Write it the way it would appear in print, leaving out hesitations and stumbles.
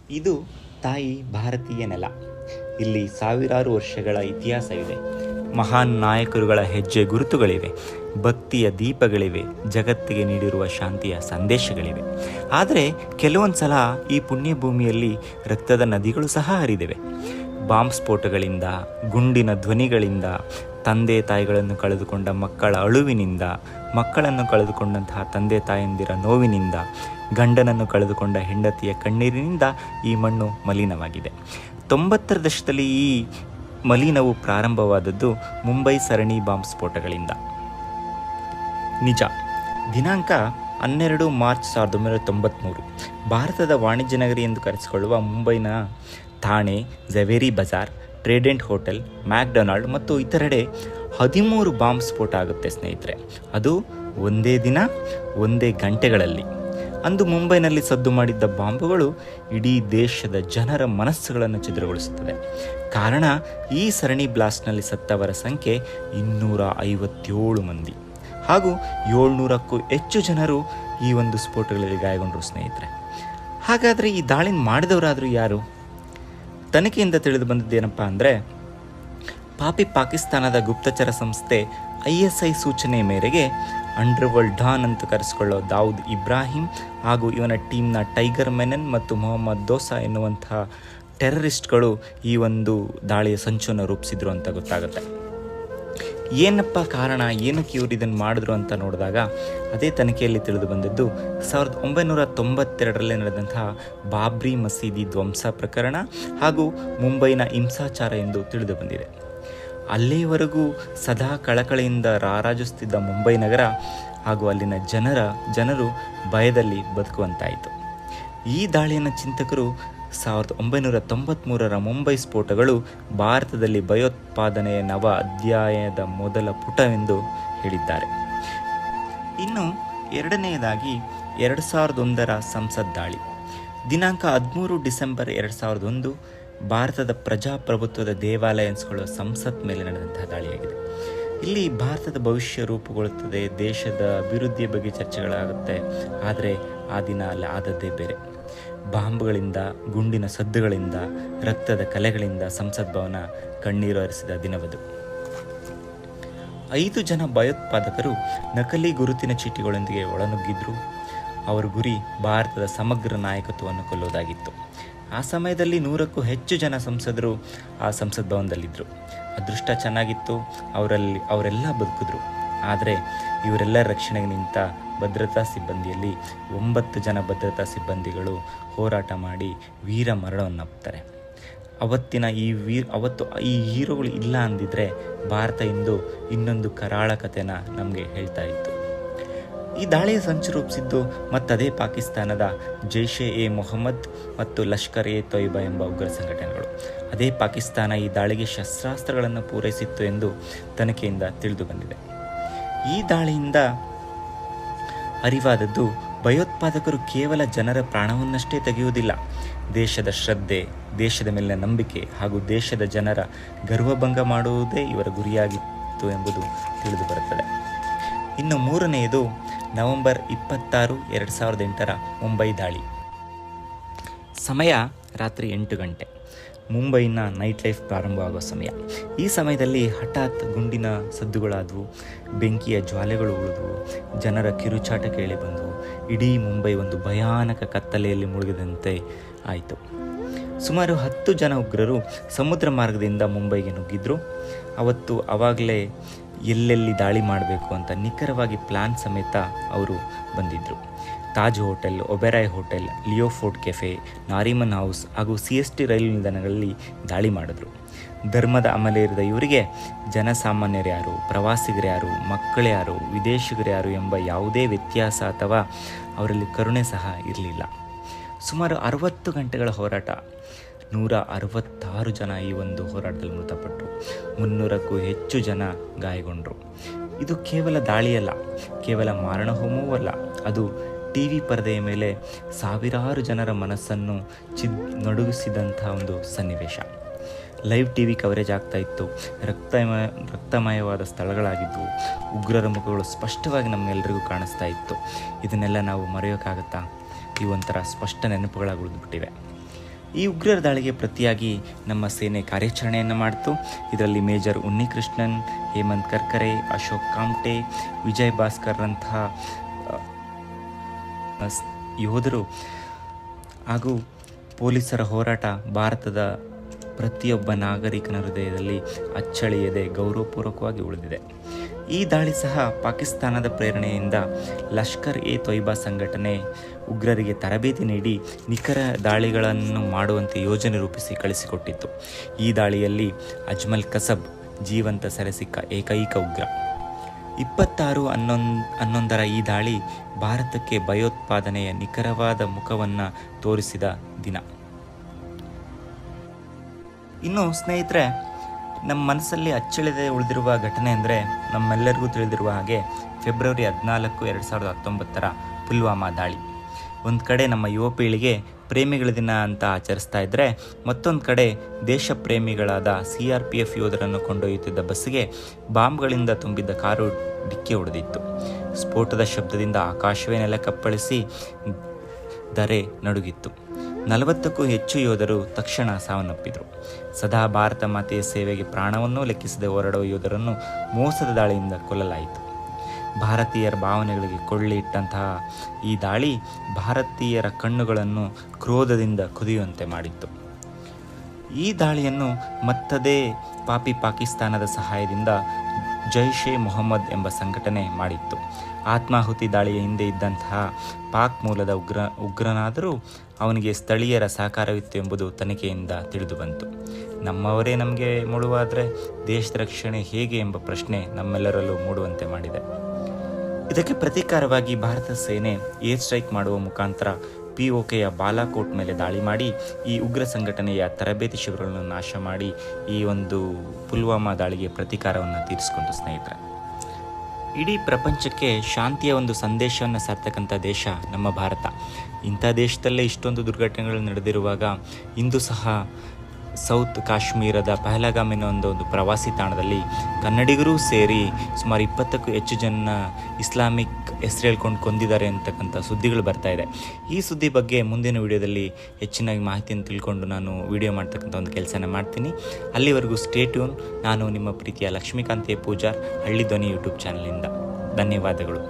ಇದು ತಾಯಿ ಭಾರತೀಯ ನೆಲ. ಇಲ್ಲಿ ಸಾವಿರಾರು ವರ್ಷಗಳ ಇತಿಹಾಸವಿದೆ. ಮಹಾನ್ ನಾಯಕರುಗಳ ಹೆಜ್ಜೆ ಗುರುತುಗಳಿವೆ, ಭಕ್ತಿಯ ದೀಪಗಳಿವೆ, ಜಗತ್ತಿಗೆ ನೀಡಿರುವ ಶಾಂತಿಯ ಸಂದೇಶಗಳಿವೆ. ಆದರೆ ಕೆಲವೊಂದು ಸಲ ಈ ಪುಣ್ಯಭೂಮಿಯಲ್ಲಿ ರಕ್ತದ ನದಿಗಳು ಸಹ ಹರಿದಿವೆ. ಬಾಂಬ್ ಸ್ಫೋಟಗಳಿಂದ, ಗುಂಡಿನ ಧ್ವನಿಗಳಿಂದ, ತಂದೆ ತಾಯಿಗಳನ್ನು ಕಳೆದುಕೊಂಡ ಮಕ್ಕಳ ಅಳುವಿನಿಂದ, ಮಕ್ಕಳನ್ನು ಕಳೆದುಕೊಂಡಂತಹ ತಂದೆ ತಾಯಂದಿರ ನೋವಿನಿಂದ, ಗಂಡನನ್ನು ಕಳೆದುಕೊಂಡ ಹೆಂಡತಿಯ ಕಣ್ಣೀರಿನಿಂದ ಈ ಮಣ್ಣು ಮಲಿನವಾಗಿದೆ. 90ರ ದಶಕದಲ್ಲಿ ಈ ಮಲಿನವು ಪ್ರಾರಂಭವಾದದ್ದು ಮುಂಬೈ ಸರಣಿ ಬಾಂಬ್ ಸ್ಫೋಟಗಳಿಂದ. ನಿಜ. ದಿನಾಂಕ 12 ಮಾರ್ಚ್ 1993 ಭಾರತದ ವಾಣಿಜ್ಯ ನಗರಿ ಎಂದು ಕರೆಸಿಕೊಳ್ಳುವ ಮುಂಬೈನ ಥಾಣೆ, ಝವೇರಿ ಬಜಾರ್, ಟ್ರೇಡೆಂಟ್ ಹೋಟೆಲ್, ಮ್ಯಾಕ್ಡೊನಾಲ್ಡ್ ಮತ್ತು ಇತರೆಡೆ 13 ಬಾಂಬ್ ಸ್ಫೋಟ ಆಗುತ್ತೆ ಸ್ನೇಹಿತರೆ. ಅದು ಒಂದೇ ದಿನ, ಒಂದೇ ಗಂಟೆಗಳಲ್ಲಿ. ಅಂದು ಮುಂಬೈನಲ್ಲಿ ಸದ್ದು ಮಾಡಿದ್ದ ಬಾಂಬುಗಳು ಇಡೀ ದೇಶದ ಜನರ ಮನಸ್ಸುಗಳನ್ನು ಛಿದ್ರಗೊಳಿಸುತ್ತದೆ. ಕಾರಣ, ಈ ಸರಣಿ ಬ್ಲಾಸ್ಟ್ನಲ್ಲಿ ಸತ್ತವರ ಸಂಖ್ಯೆ 257 ಮಂದಿ ಹಾಗೂ 700ಕ್ಕೂ ಹೆಚ್ಚು ಜನರು ಈ ಒಂದು ಸ್ಫೋಟಗಳಲ್ಲಿ ಗಾಯಗೊಂಡರು ಸ್ನೇಹಿತರೆ. ಹಾಗಾದರೆ ಈ ದಾಳಿನ ಮಾಡಿದವರಾದರೂ ಯಾರು? ತನಿಖೆಯಿಂದ ತಿಳಿದು ಬಂದಿದ್ದೇನಪ್ಪ ಅಂದರೆ, ಪಾಕಿಸ್ತಾನದ ಗುಪ್ತಚರ ಸಂಸ್ಥೆ ISI ಸೂಚನೆ ಮೇರೆಗೆ ಅಂಡರ್ವರ್ಲ್ಡ್ ಡಾನ್ ಅಂತ ಕರೆಸಿಕೊಳ್ಳೋ ದಾವೂದ್ ಇಬ್ರಾಹಿಂ ಹಾಗೂ ಇವನ ಟೀಮ್ನ ಟೈಗರ್ ಮೆನನ್ ಮತ್ತು ಮೊಹಮ್ಮದ್ ದೋಸಾ ಎನ್ನುವಂತಹ ಟೆರರಿಸ್ಟ್ಗಳು ಈ ಒಂದು ದಾಳಿಯ ಸಂಚನ್ನು ರೂಪಿಸಿದ್ರು ಅಂತ ಗೊತ್ತಾಗುತ್ತೆ. ಏನಪ್ಪ ಕಾರಣ, ಏನಕ್ಕೆ ಇವರು ಇದನ್ನು ಮಾಡಿದ್ರು ಅಂತ ನೋಡಿದಾಗ ಅದೇ ತನಿಖೆಯಲ್ಲಿ ತಿಳಿದು ಬಂದಿದ್ದು 1992ರಲ್ಲಿ ನಡೆದಂತಹ ಬಾಬ್ರಿ ಮಸೀದಿ ಧ್ವಂಸ ಪ್ರಕರಣ ಹಾಗೂ ಮುಂಬೈನ ಹಿಂಸಾಚಾರ ಎಂದು ತಿಳಿದು ಬಂದಿದೆ. ಅಲ್ಲಿಯವರೆಗೂ ಸದಾ ಕಳಕಳಿಯಿಂದ ರಾರಾಜಿಸುತ್ತಿದ್ದ ಮುಂಬೈ ನಗರ ಹಾಗೂ ಅಲ್ಲಿನ ಜನರು ಭಯದಲ್ಲಿ ಬದುಕುವಂತಾಯಿತು. ಈ ದಾಳಿಯನ್ನು ಚಿಂತಕರು 1993ರ ಮುಂಬೈ ಸ್ಫೋಟಗಳು ಭಾರತದಲ್ಲಿ ಭಯೋತ್ಪಾದನೆಯ ನವ ಅಧ್ಯಾಯದ ಮೊದಲ ಪುಟವೆಂದು ಹೇಳಿದ್ದಾರೆ. ಇನ್ನು ಎರಡನೆಯದಾಗಿ 2001ರ ಸಂಸತ್ ದಾಳಿ. ದಿನಾಂಕ 13 ಡಿಸೆಂಬರ್ 2001 ಭಾರತದ ಪ್ರಜಾಪ್ರಭುತ್ವದ ದೇವಾಲಯ ಎನಿಸಿಕೊಳ್ಳುವ ಸಂಸತ್ ಮೇಲೆ ನಡೆದಂತಹ ದಾಳಿಯಾಗಿದೆ. ಇಲ್ಲಿ ಭಾರತದ ಭವಿಷ್ಯ ರೂಪುಗೊಳ್ಳುತ್ತದೆ, ದೇಶದ ಅಭಿವೃದ್ಧಿಯ ಬಗ್ಗೆ ಚರ್ಚೆಗಳಾಗುತ್ತೆ. ಆದರೆ ಆ ದಿನ ಅಲ್ಲಿ ಆದದ್ದೇ ಬೇರೆ. ಬಾಂಬ್ಗಳಿಂದ, ಗುಂಡಿನ ಸದ್ದುಗಳಿಂದ, ರಕ್ತದ ಕಲೆಗಳಿಂದ ಸಂಸತ್ ಭವನ ಕಣ್ಣೀರು ಹರಿಸಿದ ದಿನವದು. 5 ಜನ ಭಯೋತ್ಪಾದಕರು ನಕಲಿ ಗುರುತಿನ ಚೀಟಿಗಳೊಂದಿಗೆ ಒಳನುಗ್ಗಿದ್ರು. ಅವರ ಗುರಿ ಭಾರತದ ಸಮಗ್ರ ನಾಯಕತ್ವವನ್ನು ಕೊಲ್ಲೋದಾಗಿತ್ತು. ಆ ಸಮಯದಲ್ಲಿ 100ಕ್ಕೂ ಹೆಚ್ಚು ಜನ ಸಂಸದರು ಆ ಸಂಸತ್ ಭವನದಲ್ಲಿದ್ದರು. ಅದೃಷ್ಟ ಚೆನ್ನಾಗಿತ್ತು, ಅವರೆಲ್ಲ ಬದುಕಿದ್ರು. ಆದರೆ ಇವರೆಲ್ಲರ ರಕ್ಷಣೆಗೆ ನಿಂತ ಭದ್ರತಾ ಸಿಬ್ಬಂದಿಯಲ್ಲಿ 9 ಜನ ಭದ್ರತಾ ಸಿಬ್ಬಂದಿಗಳು ಹೋರಾಟ ಮಾಡಿ ವೀರ ಮರಣವನ್ನಪ್ತಾರೆ. ಅವತ್ತು ಈ ಹೀರೋಗಳು ಇಲ್ಲ ಅಂದಿದ್ರೆ ಭಾರತ ಇಂದು ಇನ್ನೊಂದು ಕರಾಳ ಕಥೆನ ನಮಗೆ ಹೇಳ್ತಾ ಇತ್ತು. ಈ ದಾಳಿಯ ಸಂಚು ರೂಪಿಸಿದ್ದು ಮತ್ತದೇ ಪಾಕಿಸ್ತಾನದ ಜೈಷೆ ಎ ಮೊಹಮ್ಮದ್ ಮತ್ತು ಲಷ್ಕರ್ ಎ ತೊಯ್ಬಾ ಎಂಬ ಉಗ್ರ ಸಂಘಟನೆಗಳು. ಅದೇ ಪಾಕಿಸ್ತಾನ ಈ ದಾಳಿಗೆ ಶಸ್ತ್ರಾಸ್ತ್ರಗಳನ್ನು ಪೂರೈಸಿತ್ತು ಎಂದು ತನಿಖೆಯಿಂದ ತಿಳಿದು ಬಂದಿದೆ. ಈ ದಾಳಿಯಿಂದ ಅರಿವಾದದ್ದು, ಭಯೋತ್ಪಾದಕರು ಕೇವಲ ಜನರ ಪ್ರಾಣವನ್ನಷ್ಟೇ ತೆಗೆಯುವುದಿಲ್ಲ, ದೇಶದ ಶ್ರದ್ಧೆ, ದೇಶದ ಮೇಲಿನ ನಂಬಿಕೆ ಹಾಗೂ ದೇಶದ ಜನರ ಗರ್ವಭಂಗ ಮಾಡುವುದೇ ಇವರ ಗುರಿಯಾಗಿತ್ತು ಎಂಬುದು ತಿಳಿದು ಬರುತ್ತದೆ. ಇನ್ನು ಮೂರನೆಯದು ನವೆಂಬರ್ 26, 2008ರ ಮುಂಬೈ ದಾಳಿ. ಸಮಯ ರಾತ್ರಿ 8 ಗಂಟೆ. ಮುಂಬೈನ ನೈಟ್ ಲೈಫ್ ಪ್ರಾರಂಭವಾಗುವ ಸಮಯ. ಈ ಸಮಯದಲ್ಲಿ ಹಠಾತ್ ಗುಂಡಿನ ಸದ್ದುಗಳಾದವು, ಬೆಂಕಿಯ ಜ್ವಾಲೆಗಳು ಉಳಿದವು, ಜನರ ಕಿರುಚಾಟ ಕೇಳಿ ಬಂದವು. ಇಡೀ ಮುಂಬೈ ಒಂದು ಭಯಾನಕ ಕತ್ತಲೆಯಲ್ಲಿ ಮುಳುಗಿದಂತೆ ಆಯಿತು. ಸುಮಾರು 10 ಜನ ಉಗ್ರರು ಸಮುದ್ರ ಮಾರ್ಗದಿಂದ ಮುಂಬೈಗೆ ನುಗ್ಗಿದ್ರು. ಆವಾಗಲೇ ಎಲ್ಲೆಲ್ಲಿ ದಾಳಿ ಮಾಡಬೇಕು ಅಂತ ನಿಖರವಾಗಿ ಪ್ಲಾನ್ ಸಮೇತ ಅವರು ಬಂದಿದ್ದರು. Taj hotel, Oberoi hotel, Leo fort cafe, Nariman house ಹಾಗೂ CST ರೈಲು ನಿಲ್ದಾಣಗಳಲ್ಲಿ ದಾಳಿ ಮಾಡಿದ್ರು. ಧರ್ಮದ ಅಮಲೇರಿದ ಇವರಿಗೆ ಜನಸಾಮಾನ್ಯರು ಯಾರು, ಪ್ರವಾಸಿಗರು ಯಾರು, ಮಕ್ಕಳು ಯಾರು, ವಿದೇಶಿಗರು ಯಾರು ಎಂಬ ಯಾವುದೇ ವ್ಯತ್ಯಾಸ ಅಥವಾ ಅವರಲ್ಲಿ ಕರುಣೆ ಸಹ ಇರಲಿಲ್ಲ. ಸುಮಾರು 60 ಗಂಟೆಗಳ ಹೋರಾಟ. 166 ಜನ ಈ ಒಂದು ಹೋರಾಟದಲ್ಲಿ ಮೃತಪಟ್ಟರು. 300ಕ್ಕೂ ಹೆಚ್ಚು ಜನ ಗಾಯಗೊಂಡರು. ಇದು ಕೇವಲ ದಾಳಿಯಲ್ಲ, ಕೇವಲ ಮಾರಣಹೋಮವೂ ಅಲ್ಲ, ಅದು TV ಪರದೆಯ ಮೇಲೆ ಸಾವಿರಾರು ಜನರ ಮನಸ್ಸನ್ನು ನಡುಗಿಸಿದಂಥ ಒಂದು ಸನ್ನಿವೇಶ. ಲೈವ್ TV ಕವರೇಜ್ ಆಗ್ತಾ ಇತ್ತು. ರಕ್ತಮಯವಾದ ಸ್ಥಳಗಳಾಗಿದ್ದವು. ಉಗ್ರರ ಮುಖಗಳು ಸ್ಪಷ್ಟವಾಗಿ ನಮಗೆಲ್ಲರಿಗೂ ಕಾಣಿಸ್ತಾ ಇತ್ತು. ಇದನ್ನೆಲ್ಲ ನಾವು ಮರೆಯೋಕ್ಕಾಗತ್ತಾ? ಈ ಒಂಥರ ಸ್ಪಷ್ಟ ನೆನಪುಗಳಾಗಿ ಉಳಿದುಬಿಟ್ಟಿವೆ. ಈ ಉಗ್ರರ ದಾಳಿಗೆ ಪ್ರತಿಯಾಗಿ ನಮ್ಮ ಸೇನೆ ಕಾರ್ಯಾಚರಣೆಯನ್ನು ಮಾಡಿತು. ಇದರಲ್ಲಿ ಮೇಜರ್ ಉನ್ನಿಕೃಷ್ಣನ್, ಹೇಮಂತ್ ಕರ್ಕರೆ, ಅಶೋಕ್ ಕಾಮ್ಟೆ, ವಿಜಯ್ ಭಾಸ್ಕರ್ರಂತಹ ಯೋಧರು ಹಾಗೂ ಪೊಲೀಸರ ಹೋರಾಟ ಭಾರತದ ಪ್ರತಿಯೊಬ್ಬ ನಾಗರಿಕನ ಹೃದಯದಲ್ಲಿ ಅಚ್ಚಳಿಯದೆ ಗೌರವಪೂರ್ವಕವಾಗಿ ಉಳಿದಿದೆ. ಈ ದಾಳಿ ಸಹ ಪಾಕಿಸ್ತಾನದ ಪ್ರೇರಣೆಯಿಂದ ಲಷ್ಕರ್ ಎ ತೊಯ್ಬಾ ಸಂಘಟನೆ ಉಗ್ರರಿಗೆ ತರಬೇತಿ ನೀಡಿ ನಿಖರ ದಾಳಿಗಳನ್ನು ಮಾಡುವಂತೆ ಯೋಜನೆ ರೂಪಿಸಿ ಕಳಿಸಿಕೊಟ್ಟಿತ್ತು. ಈ ದಾಳಿಯಲ್ಲಿ ಅಜ್ಮಲ್ ಕಸಬ್ ಜೀವಂತ ಸೆರೆಸಿಕ್ಕ ಏಕೈಕ ಉಗ್ರ. 26/11 ಈ ದಾಳಿ ಭಾರತಕ್ಕೆ ಭಯೋತ್ಪಾದನೆಯ ನಿಖರವಾದ ಮುಖವನ್ನು ತೋರಿಸಿದ ದಿನ. ಇನ್ನು ಸ್ನೇಹಿತರೆ, ನಮ್ಮ ಮನಸ್ಸಲ್ಲಿ ಅಚ್ಚಳಿದೆ ಉಳಿದಿರುವ ಘಟನೆ ಅಂದರೆ ನಮ್ಮೆಲ್ಲರಿಗೂ ತಿಳಿದಿರುವ ಹಾಗೆ ಫೆಬ್ರವರಿ 14, 2019 ಪುಲ್ವಾಮಾ ದಾಳಿ. ಒಂದು ಕಡೆ ನಮ್ಮ ಯುವ ಪೀಳಿಗೆ ಪ್ರೇಮಿಗಳ ದಿನ ಅಂತ ಆಚರಿಸ್ತಾ ಇದ್ದರೆ, ಮತ್ತೊಂದು ಕಡೆ ದೇಶ ಪ್ರೇಮಿಗಳಾದ CRPF ಯೋಧರನ್ನು ಕೊಂಡೊಯ್ಯುತ್ತಿದ್ದ ಬಸ್ಸಿಗೆ ಬಾಂಬ್ಗಳಿಂದ ತುಂಬಿದ್ದ ಕಾರು ಡಿಕ್ಕಿ ಹೊಡೆದಿತ್ತು. ಸ್ಫೋಟದ ಶಬ್ದದಿಂದ ಆಕಾಶವೇ ನೆಲಕ್ಕಪ್ಪಳಿಸಿ ದರೆ ನಡುಗಿತ್ತು. 40ಕ್ಕೂ ಹೆಚ್ಚು ಯೋಧರು ತಕ್ಷಣ ಸಾವನ್ನಪ್ಪಿದರು. ಸದಾ ಭಾರತ ಮಾತೆಯ ಸೇವೆಗೆ ಪ್ರಾಣವನ್ನೂ ಲೆಕ್ಕಿಸದೆ ಹೊರಡುವ ಯೋಧರನ್ನು ಮೋಸದ ದಾಳಿಯಿಂದ ಕೊಲ್ಲಲಾಯಿತು. ಭಾರತೀಯರ ಭಾವನೆಗಳಿಗೆ ಕೊಳ್ಳಿ ಇಟ್ಟಂತಹ ಈ ದಾಳಿ ಭಾರತೀಯರ ಕಣ್ಣುಗಳನ್ನು ಕ್ರೋಧದಿಂದ ಕುದಿಯುವಂತೆ ಮಾಡಿತ್ತು. ಈ ದಾಳಿಯನ್ನು ಮತ್ತದೇ ಪಾಕಿಸ್ತಾನದ ಸಹಾಯದಿಂದ ಜೈಷ್ ಎ ಮೊಹಮ್ಮದ್ ಎಂಬ ಸಂಘಟನೆ ಮಾಡಿತ್ತು. ಆತ್ಮಾಹುತಿ ದಾಳಿಯ ಹಿಂದೆ ಇದ್ದಂತಹ ಪಾಕ್ ಮೂಲದ ಉಗ್ರನಾದರೂ ಅವನಿಗೆ ಸ್ಥಳೀಯರ ಸಹಕಾರವಿತ್ತು ಎಂಬುದು ತನಿಖೆಯಿಂದ ತಿಳಿದು ಬಂತು. ನಮ್ಮವರೇ ನಮಗೆ ಮೂಡುವಾದರೆ ದೇಶದ ರಕ್ಷಣೆ ಹೇಗೆ ಎಂಬ ಪ್ರಶ್ನೆ ನಮ್ಮೆಲ್ಲರಲ್ಲೂ ಮೂಡುವಂತೆ ಮಾಡಿದೆ. ಇದಕ್ಕೆ ಪ್ರತೀಕಾರವಾಗಿ ಭಾರತ ಸೇನೆ ಏರ್ ಸ್ಟ್ರೈಕ್ ಮಾಡುವ ಮುಖಾಂತರ POKಯ ಬಾಲಾಕೋಟ್ ಮೇಲೆ ದಾಳಿ ಮಾಡಿ ಈ ಉಗ್ರ ಸಂಘಟನೆಯ ತರಬೇತಿ ಶಿಬಿರಗಳನ್ನು ನಾಶ ಮಾಡಿ ಈ ಒಂದು ಪುಲ್ವಾಮಾ ದಾಳಿಗೆ ಪ್ರತೀಕಾರವನ್ನು ತೀರಿಸಿಕೊಂಡು ಸ್ನೇಹಿತರೆ, ಇಡೀ ಪ್ರಪಂಚಕ್ಕೆ ಶಾಂತಿಯ ಒಂದು ಸಂದೇಶವನ್ನು ಸಾರ್ತಕ್ಕಂಥ ದೇಶ ನಮ್ಮ ಭಾರತ. ಇಂಥ ದೇಶದಲ್ಲೇ ಇಷ್ಟೊಂದು ದುರ್ಘಟನೆಗಳು ನಡೆದಿರುವಾಗ ಇಂದು ಸಹ ಸೌತ್ ಕಾಶ್ಮೀರದ ಪಹಲಗಾಮ್ ಎನ್ನುವ ಒಂದು ಪ್ರವಾಸಿ ತಾಣದಲ್ಲಿ ಕನ್ನಡಿಗರೂ ಸೇರಿ ಸುಮಾರು 20ಕ್ಕೂ ಹೆಚ್ಚು ಜನ ಇಸ್ಲಾಮಿಕ್ ಹೆಸರು ಹೇಳ್ಕೊಂಡು ಕೊಂದಿದ್ದಾರೆ ಅಂತಕ್ಕಂಥ ಸುದ್ದಿಗಳು ಬರ್ತಾ ಇದೆ. ಈ ಸುದ್ದಿ ಬಗ್ಗೆ ಮುಂದಿನ ವಿಡಿಯೋದಲ್ಲಿ ಹೆಚ್ಚಿನಾಗಿ ಮಾಹಿತಿಯನ್ನು ತಿಳ್ಕೊಂಡು ನಾನು ವಿಡಿಯೋ ಮಾಡ್ತಕ್ಕಂಥ ಒಂದು ಕೆಲಸನ ಮಾಡ್ತೀನಿ. ಅಲ್ಲಿವರೆಗೂ ಸ್ಟೇ ಟ್ಯೂನ್. ನಾನು ನಿಮ್ಮ ಪ್ರೀತಿಯ ಲಕ್ಷ್ಮೀಕಾಂತ್ ಎ ಪೂಜಾರ್, ಹಳ್ಳಿ ಧ್ವನಿ ಯೂಟ್ಯೂಬ್ ಚಾನಲಿಂದ. ಧನ್ಯವಾದಗಳು.